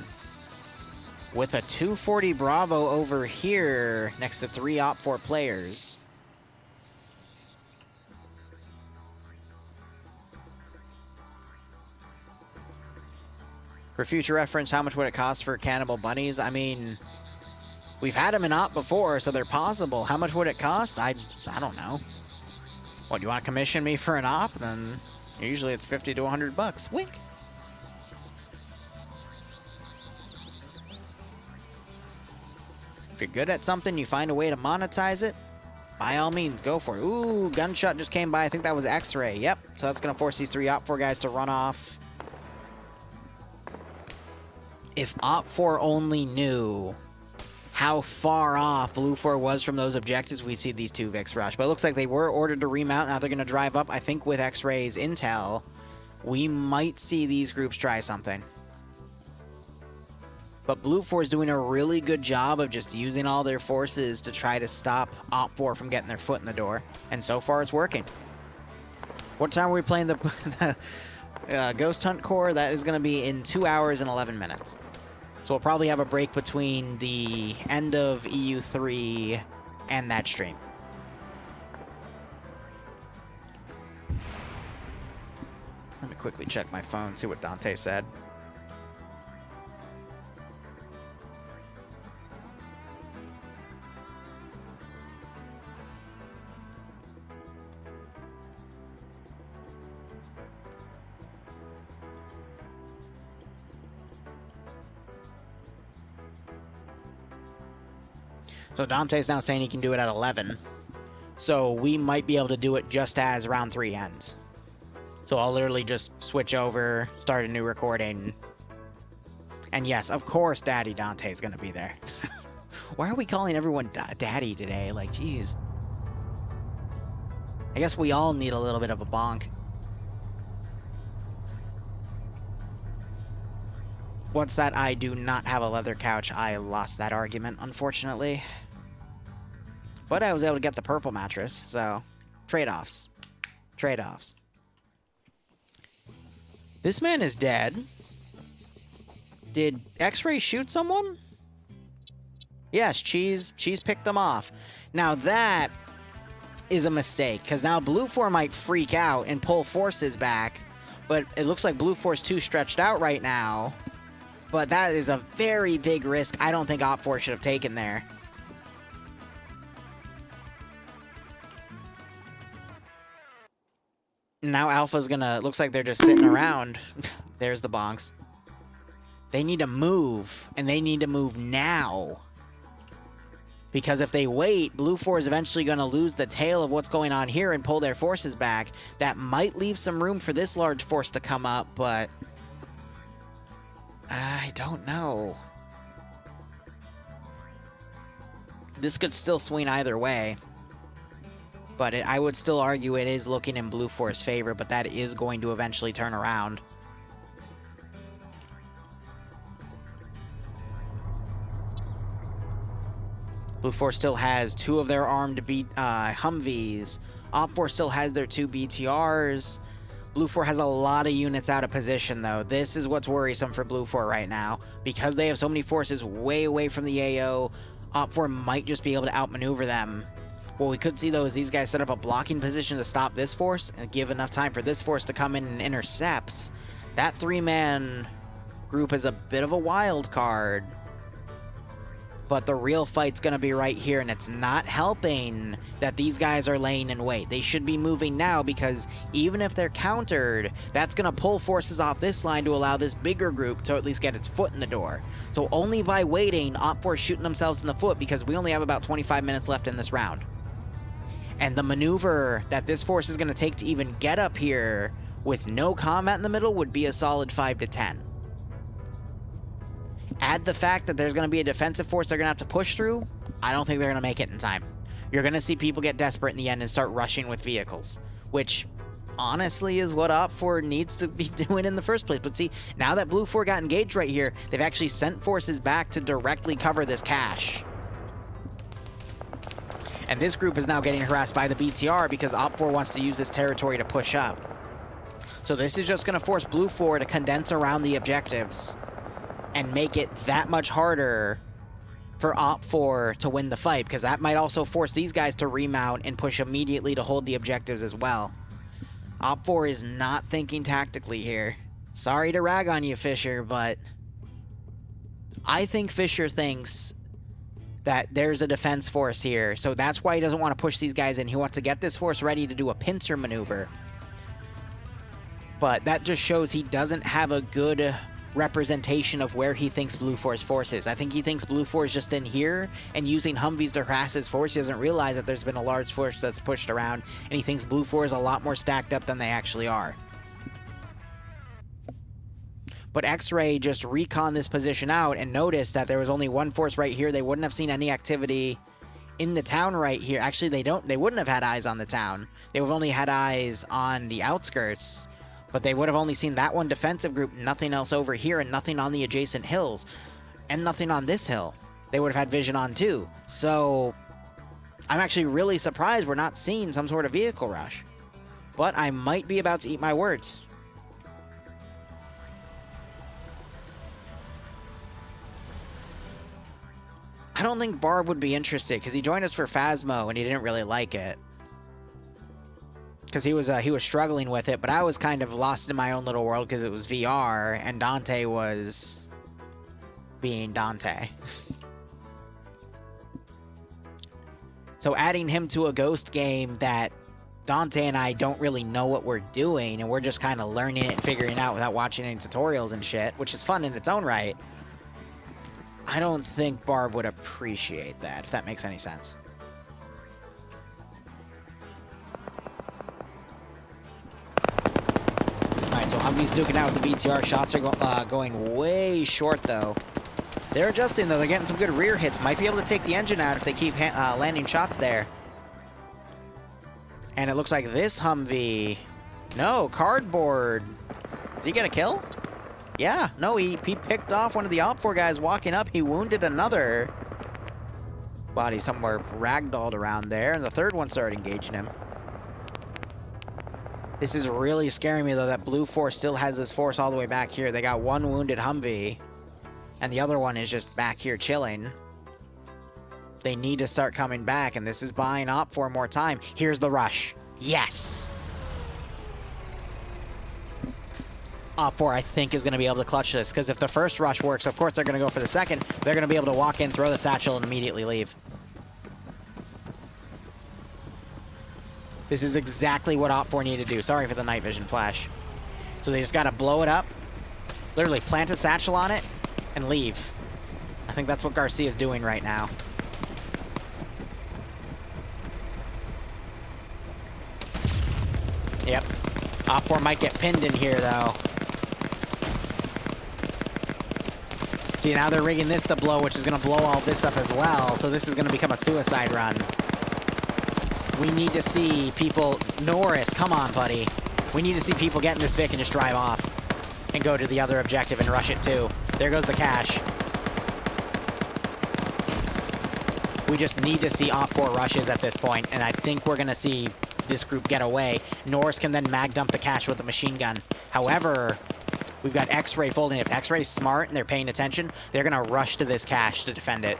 with a 240 Bravo over here next to 3 Op 4 players. For future reference, how much would it cost for Cannibal Bunnies? I mean, we've had them in Op before, so they're possible. How much would it cost? I don't know. What, you want to commission me for an Op? Then usually it's 50 to 100 bucks. Wink. If you're good at something, you find a way to monetize it, by all means, go for it. Ooh, gunshot just came by. I think that was X-Ray. Yep. So that's going to force these 3 Op 4 guys to run off. If Op 4 only knew how far off Blue 4 was from those objectives, we see these 2 Vics rush. But it looks like they were ordered to remount. Now they're going to drive up. I think with X-Ray's intel, we might see these groups try something. But Blue 4 is doing a really good job of just using all their forces to try to stop Op 4 from getting their foot in the door. And so far, it's working. What time are we playing the Ghost Hunt Core? That is going to be in 2 hours and 11 minutes. So we'll probably have a break between the end of EU3 and that stream. Let me quickly check my phone, see what Dante said. So Dante's now saying he can do it at 11. So we might be able to do it just as round 3 ends. So I'll literally just switch over, start a new recording. And yes, of course Daddy Dante is going to be there. Why are we calling everyone Daddy today? Like, jeez. I guess we all need a little bit of a bonk. Once that I do not have a leather couch, I lost that argument, unfortunately. But I was able to get the purple mattress, so trade-offs. Trade-offs. This man is dead. Did X-Ray shoot someone? Yes, Cheese picked them off. Now that is a mistake, because now Blue 4 might freak out and pull forces back, but it looks like Blue 4's too stretched out right now. But that is a very big risk I don't think Op 4 should have taken there. Now Alpha's gonna... Looks like they're just sitting around. There's the bonks. They need to move, and they need to move now. Because if they wait, Blue 4 is eventually going to lose the tail of what's going on here and pull their forces back. That might leave some room for this large force to come up, but... I don't know. This could still swing either way. But I would still argue it is looking in Blue 4's favor, but that is going to eventually turn around. Blue 4 still has 2 of their armed Humvees. Op 4 still has their 2 BTRs. Blue 4 has a lot of units out of position, though. This is what's worrisome for Blue 4 right now. Because they have so many forces way away from the AO, Op 4 might just be able to outmaneuver them. What we could see, though, is these guys set up a blocking position to stop this force and give enough time for this force to come in and intercept. That 3-man group is a bit of a wild card. But the real fight's going to be right here, and it's not helping that these guys are laying in wait. They should be moving now, because even if they're countered, that's going to pull forces off this line to allow this bigger group to at least get its foot in the door. So only by waiting, Op 4 shooting themselves in the foot, because we only have about 25 minutes left in this round. And the maneuver that this force is going to take to even get up here with no combat in the middle would be a solid 5 to 10. Add the fact that there's going to be a defensive force they're going to have to push through, I don't think they're going to make it in time. You're going to see people get desperate in the end and start rushing with vehicles, which honestly is what Op 4 needs to be doing in the first place. But see, now that Blue 4 got engaged right here, they've actually sent forces back to directly cover this cache. And this group is now getting harassed by the BTR because Op 4 wants to use this territory to push up. So this is just going to force Blue 4 to condense around the objectives and make it that much harder for Op 4 to win the fight, because that might also force these guys to remount and push immediately to hold the objectives as well. Op 4 is not thinking tactically here. Sorry to rag on you, Fisher, but I think Fisher thinks that there's a defense force here, so that's why he doesn't want to push these guys in. He wants to get this force ready to do a pincer maneuver. But that just shows he doesn't have a good representation of where he thinks Blue 4's force is. I think he thinks Blue 4 is just in here and using Humvees to harass his force. He doesn't realize that there's been a large force that's pushed around, and he thinks Blue 4 is a lot more stacked up than they actually are. But X-Ray just recon this position out and noticed that there was only one force right here. They wouldn't have seen any activity in the town right here. Actually, they wouldn't have had eyes on the town. They would have only had eyes on the outskirts. But they would have only seen that one defensive group, nothing else over here, and nothing on the adjacent hills, and nothing on this hill. They would have had vision on too. So I'm actually really surprised we're not seeing some sort of vehicle rush. But I might be about to eat my words. I don't think Barb would be interested, because he joined us for Phasmo, and he didn't really like it. Because he was struggling with it, but I was kind of lost in my own little world because it was VR, and Dante was being Dante. So adding him to a Ghost game that Dante and I don't really know what we're doing, and we're just kind of learning it and figuring it out without watching any tutorials and shit, which is fun in its own right, I don't think Barb would appreciate that, if that makes any sense. Alright, so Humvee's duking out with the BTR. Shots are going way short, though. They're adjusting, though. They're getting some good rear hits. Might be able to take the engine out if they keep landing shots there. And it looks like this Humvee... No, Cardboard. Did he get a kill? Yeah, no, he picked off one of the Op 4 guys walking up. He wounded another body somewhere ragdolled around there, and the third one started engaging him. This is really scaring me, though, that Blue 4 still has this force all the way back here. They got one wounded Humvee. and the other one is just back here chilling. They need to start coming back, and this is buying Op for more time. Here's the rush. Yes! Op 4, I think, is going to be able to clutch this, because if the first rush works, of course they're going to go for the second. They're going to be able to walk in, throw the satchel, and immediately leave. This is exactly what Op 4 needed to do. Sorry for the night vision flash. So they just got to blow it up, literally plant a satchel on it, and leave. I think that's what Garcia's doing right now. Yep. Op 4 might get pinned in here, though. See, now they're rigging this to blow, which is going to blow all this up as well. So this is going to become a suicide run. We need to see people... Norris, come on, buddy. We need to see people get in this Vic and just drive off. And go to the other objective and rush it, too. There goes the cash. We just need to see Op 4 rushes at this point, and I think we're going to see this group get away. Norris can then mag dump the cash with a machine gun. However, we've got X-Ray folding. If X-Ray's smart and they're paying attention, they're going to rush to this cash to defend it.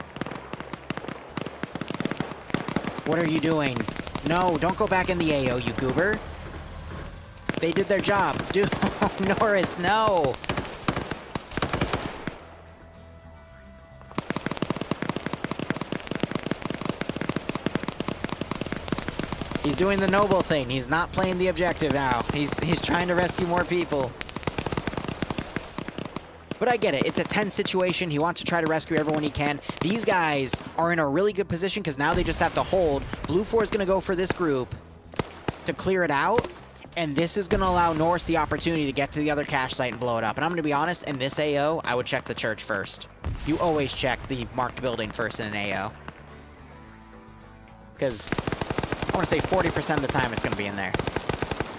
What are you doing? No, don't go back in the AO, you goober. They did their job. Dude, Norris, no. He's doing the noble thing. He's not playing the objective now. He's trying to rescue more people. But I get it. It's a tense situation. He wants to try to rescue everyone he can. These guys are in a really good position because now they just have to hold. Blue 4 is going to go for this group to clear it out. And this is going to allow Norris the opportunity to get to the other cache site and blow it up. And I'm going to be honest, in this AO, I would check the church first. You always check the marked building first in an AO. Because I want to say 40% of the time it's going to be in there,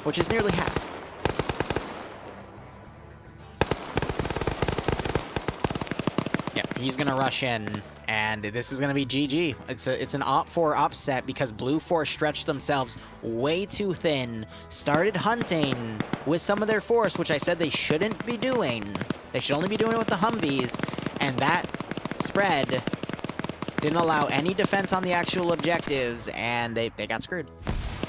which is nearly half. Yep, he's going to rush in, and this is going to be GG. It's an Op 4 upset because Blue 4 stretched themselves way too thin, started hunting with some of their force, which I said they shouldn't be doing. They should only be doing it with the Humvees, and that spread didn't allow any defense on the actual objectives, and they got screwed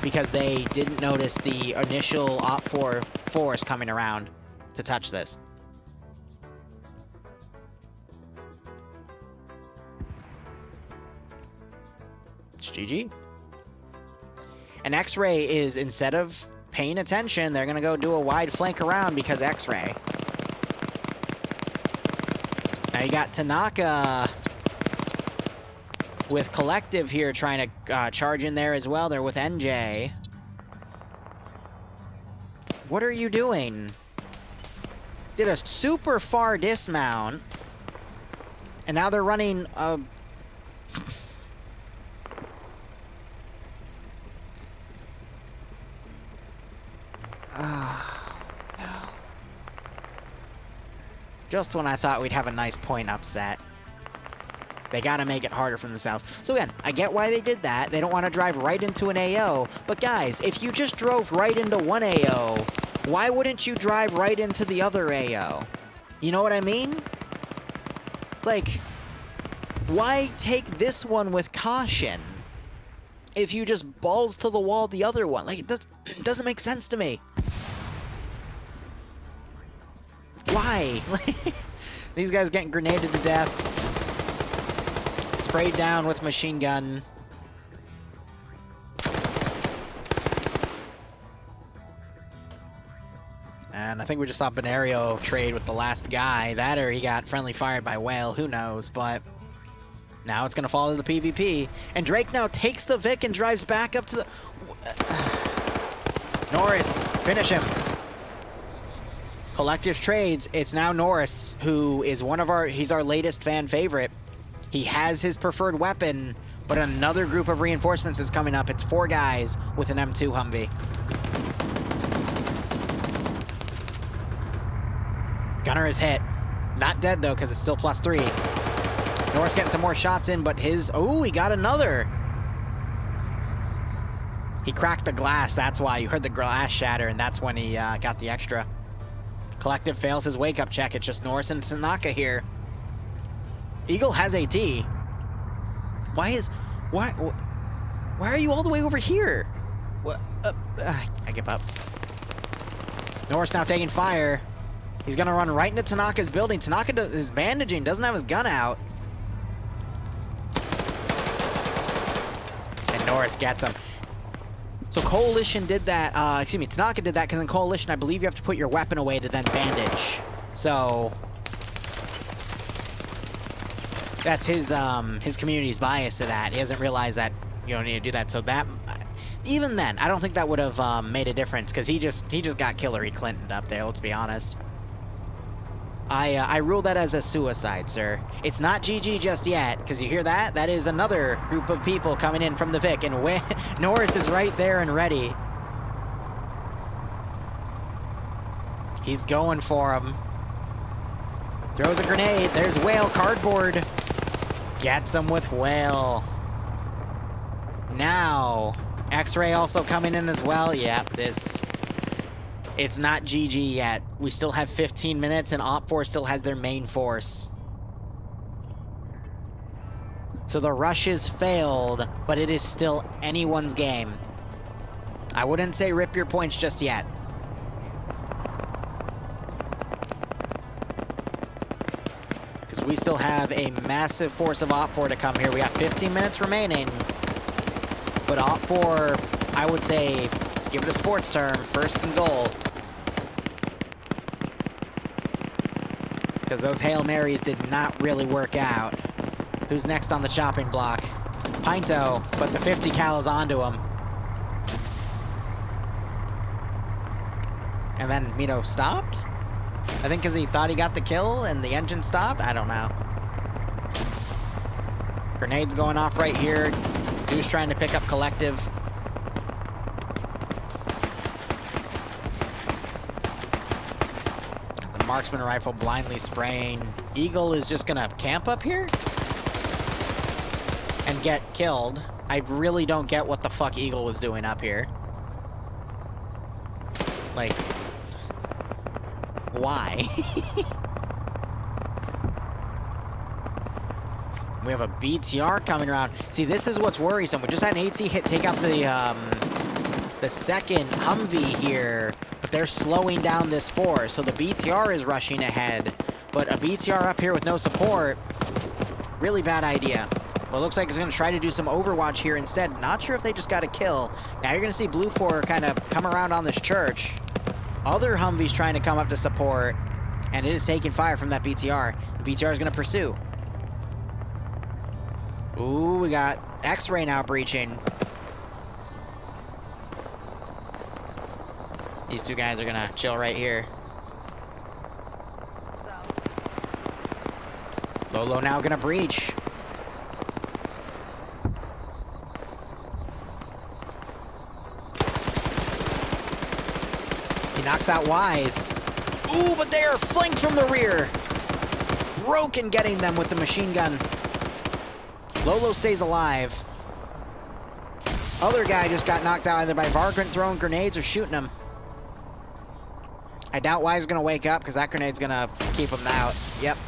because they didn't notice the initial Op 4 force coming around to touch this. It's GG. And X-Ray is, instead of paying attention, they're going to go do a wide flank around because X-Ray. Now you got Tanaka with Collective here trying to charge in there as well. They're with NJ. What are you doing? Did a super far dismount. And now they're running a... no. Just when I thought we'd have a nice point upset. They gotta make it harder for themselves. So again, I get why they did that. They don't want to drive right into an AO. But guys, if you just drove right into one AO, why wouldn't you drive right into the other AO? You know what I mean? Like, why take this one with caution if you just balls to the wall the other one? Like, that doesn't make sense to me. Why? These guys getting grenaded to death. Sprayed down with machine gun. And I think we just saw Benario trade with the last guy. That or he got friendly fired by Whale. Who knows? But now it's going to fall to the PvP. And Drake now takes the Vic and drives back up to the... Norris, finish him. Collective trades. It's now Norris, who is one of our... He's our latest fan favorite. He has his preferred weapon, but another group of reinforcements is coming up. It's 4 guys with an M2 Humvee. Gunner is hit. Not dead, though, because it's still +3. Norris getting some more shots in, but his... Oh, he got another. He cracked the glass. That's why. You heard the glass shatter, and that's when he got the extra. Collective fails his wake-up check. It's just Norris and Tanaka here. Eagle has AT. Why are you all the way over here? What? I give up. Norris now taking fire. He's gonna run right into Tanaka's building. Tanaka is bandaging, doesn't have his gun out. And Norris gets him. So Coalition did that, excuse me, Tanaka did that because in Coalition, I believe you have to put your weapon away to then bandage. So that's his community's bias to that. He doesn't realize that you don't need to do that. So that, even then, I don't think that would have made a difference because he just got Hillary Clinton up there, let's be honest. I rule that as a suicide, sir. It's not GG just yet, because you hear that? That is another group of people coming in from the Vic, and Norris is right there and ready. He's going for him. Throws a grenade. There's Whale. Cardboard gets him with Whale. Now, X-Ray also coming in as well. Yep, it's not GG yet. We still have 15 minutes, and Op4 still has their main force. So the rushes failed, but it is still anyone's game. I wouldn't say rip your points just yet. Because we still have a massive force of Op4 to come here. We got 15 minutes remaining. But Op4, I would say, to give it a sports term, first and goal. Because those Hail Marys did not really work out. Who's next on the chopping block? Pinto, but the 50 cal is onto him. And then Mito stopped? I think because he thought he got the kill and the engine stopped? I don't know. Grenades going off right here. Dude's trying to pick up Collective. The marksman rifle blindly spraying. Eagle is just gonna camp up here and get killed. I really don't get what the fuck Eagle was doing up here. Like, why? We have a BTR coming around. See, this is what's worrisome. We just had an AT hit take out the second Humvee here, but they're slowing down this force. So the BTR is rushing ahead, but a BTR up here with no support, really bad idea. Well, it looks like it's going to try to do some Overwatch here instead. Not sure if they just got a kill. Now you're going to see Blue 4 kind of come around on this church. Other Humvees trying to come up to support, and it is taking fire from that BTR. The BTR is going to pursue. Ooh, we got X-Ray now breaching. These two guys are gonna chill right here. Lolo now gonna breach. He knocks out Wise. Ooh, but they are flanked from the rear. Broken getting them with the machine gun. Lolo stays alive. Other guy just got knocked out either by Vagrant throwing grenades or shooting him. I doubt Wise is going to wake up because that grenade's going to keep him out. Yep.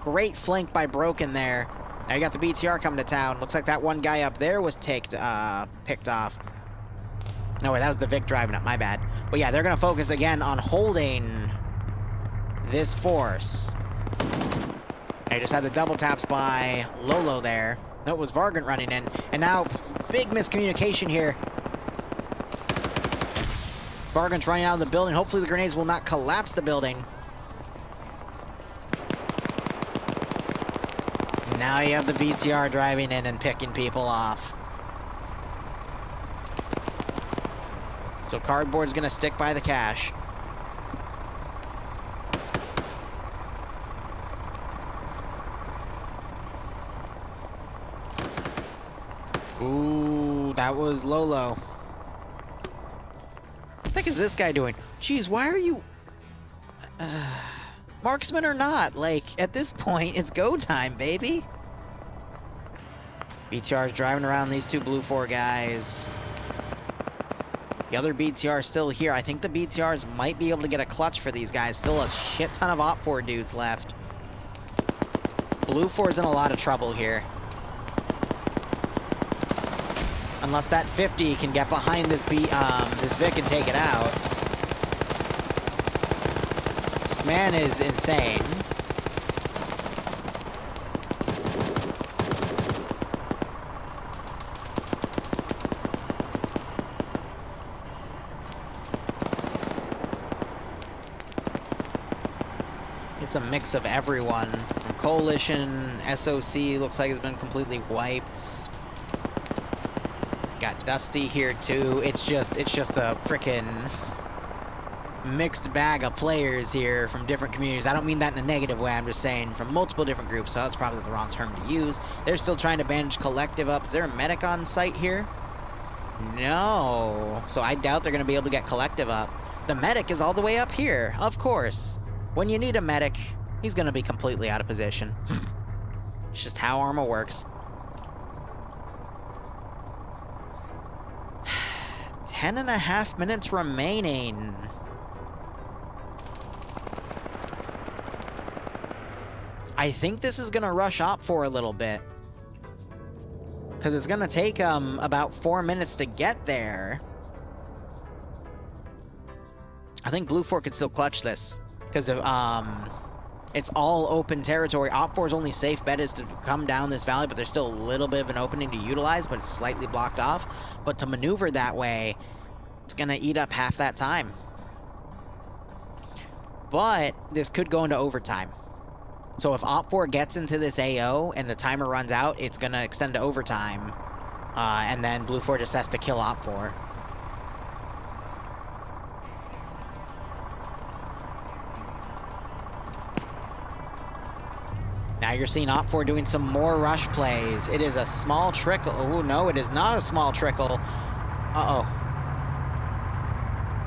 Great flank by Broken there. Now you got the BTR coming to town. Looks like that one guy up there was picked off. No, wait, that was the Vic driving up. My bad. But yeah, they're going to focus again on holding this force. I just had the double taps by Lolo there. No, it was Vargant running in. And now, big miscommunication here. Vargant's running out of the building. Hopefully the grenades will not collapse the building. Now you have the BTR driving in and picking people off. So Cardboard's gonna stick by the cash. Ooh, that was Lolo. What the heck is this guy doing? Jeez, why are you... marksman or not? Like, at this point, it's go time, baby. BTR's driving around these two Blue 4 guys. The other BTR is still here. I think the BTRs might be able to get a clutch for these guys. Still a shit ton of Op 4 dudes left. Blue 4's in a lot of trouble here. Unless that 50 can get behind this Vic and take it out. This man is insane. It's a mix of everyone. Coalition, SOC looks like it's been completely wiped. Got Dusty here too. It's just a frickin' mixed bag of players here from different communities. I don't mean that in a negative way. I'm just saying from multiple different groups. So that's probably the wrong term to use. They're still trying to bandage collective up. Is there a medic on site here? No. So I doubt they're going to be able to get collective up. The medic is all the way up here, of course. When you need a medic, he's going to be completely out of position. It's just how Arma works. 10.5 minutes remaining. I think this is going to rush Op for a little bit. Because it's going to take about 4 minutes to get there. I think Blue 4 could still clutch this. Because of, it's all open territory. Op 4's only safe bet is to come down this valley, but there's still a little bit of an opening to utilize, but it's slightly blocked off. But to maneuver that way, it's going to eat up half that time. But this could go into overtime. So if Op 4 gets into this AO and the timer runs out, it's going to extend to overtime. And then Blue 4 just has to kill Op 4. Now you're seeing Op 4 doing some more rush plays. It is a small trickle. Oh, no, it is not a small trickle. Uh-oh.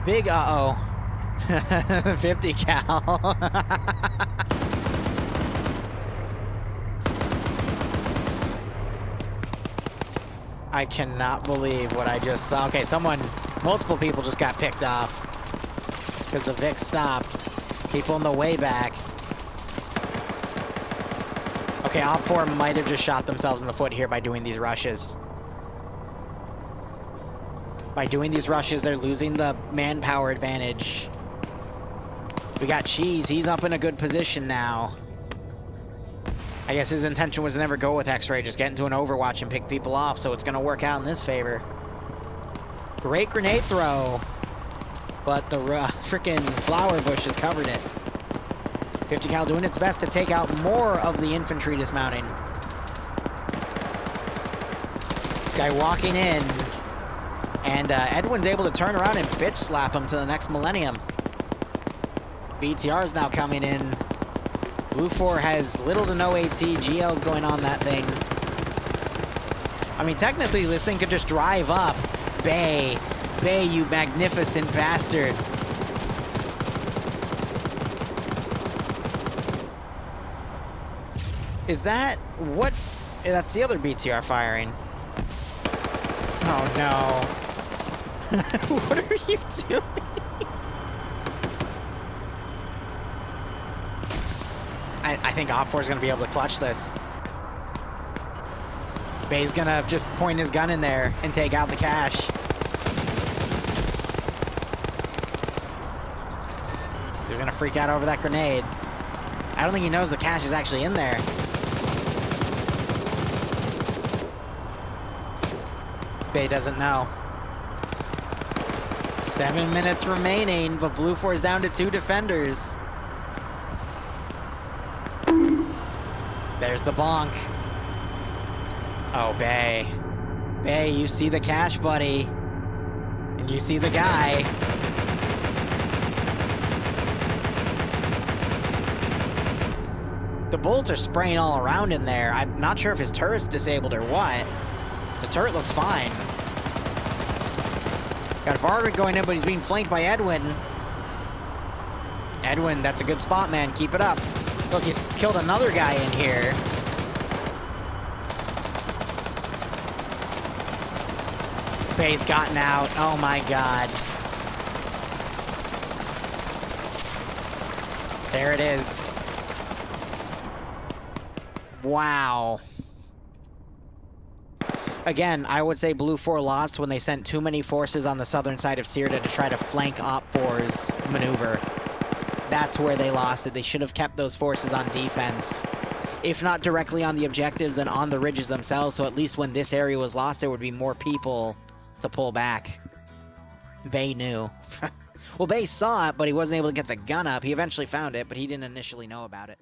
Big uh-oh. 50 cal. I cannot believe what I just saw. Okay, multiple people just got picked off. Because the Vic stopped. People in the way back. Okay, Op 4 might have just shot themselves in the foot here by doing these rushes. By doing these rushes, they're losing the manpower advantage. We got Cheese. He's up in a good position now. I guess his intention was to never go with X-Ray, just get into an Overwatch and pick people off, so it's going to work out in this favor. Great grenade throw. But the frickin' flower bush has covered it. 50 cal doing its best to take out more of the infantry dismounting. This guy walking in. And Edwin's able to turn around and bitch slap him to the next millennium. BTR is now coming in. Blue 4 has little to no AT. GL's going on that thing. I mean, technically, this thing could just drive up. Bay. Bay, you magnificent bastard. Is that... what? That's the other BTR firing. Oh, no. What are you doing? I think Op 4 is going to be able to clutch this. Bay's going to just point his gun in there and take out the cache. He's going to freak out over that grenade. I don't think he knows the cache is actually in there. Bay doesn't know. 7 minutes remaining, but Blue 4 is down to 2 defenders. There's the bonk. Oh, Bay. Bay, you see the cache, buddy. And you see the guy. The bullets are spraying all around in there. I'm not sure if his turret's disabled or what. The turret looks fine. Got Varg going in, but he's being flanked by Edwin. Edwin, that's a good spot, man. Keep it up. Look, he's killed another guy in here. Bay's gotten out. Oh my god. There it is. Wow. Again, I would say Blue 4 lost when they sent too many forces on the southern side of Sirta to try to flank Op 4's maneuver. That's where they lost it. They should have kept those forces on defense. If not directly on the objectives, then on the ridges themselves, so at least when this area was lost, there would be more people to pull back. Bay knew. Well, Bay saw it, but he wasn't able to get the gun up. He eventually found it, but he didn't initially know about it.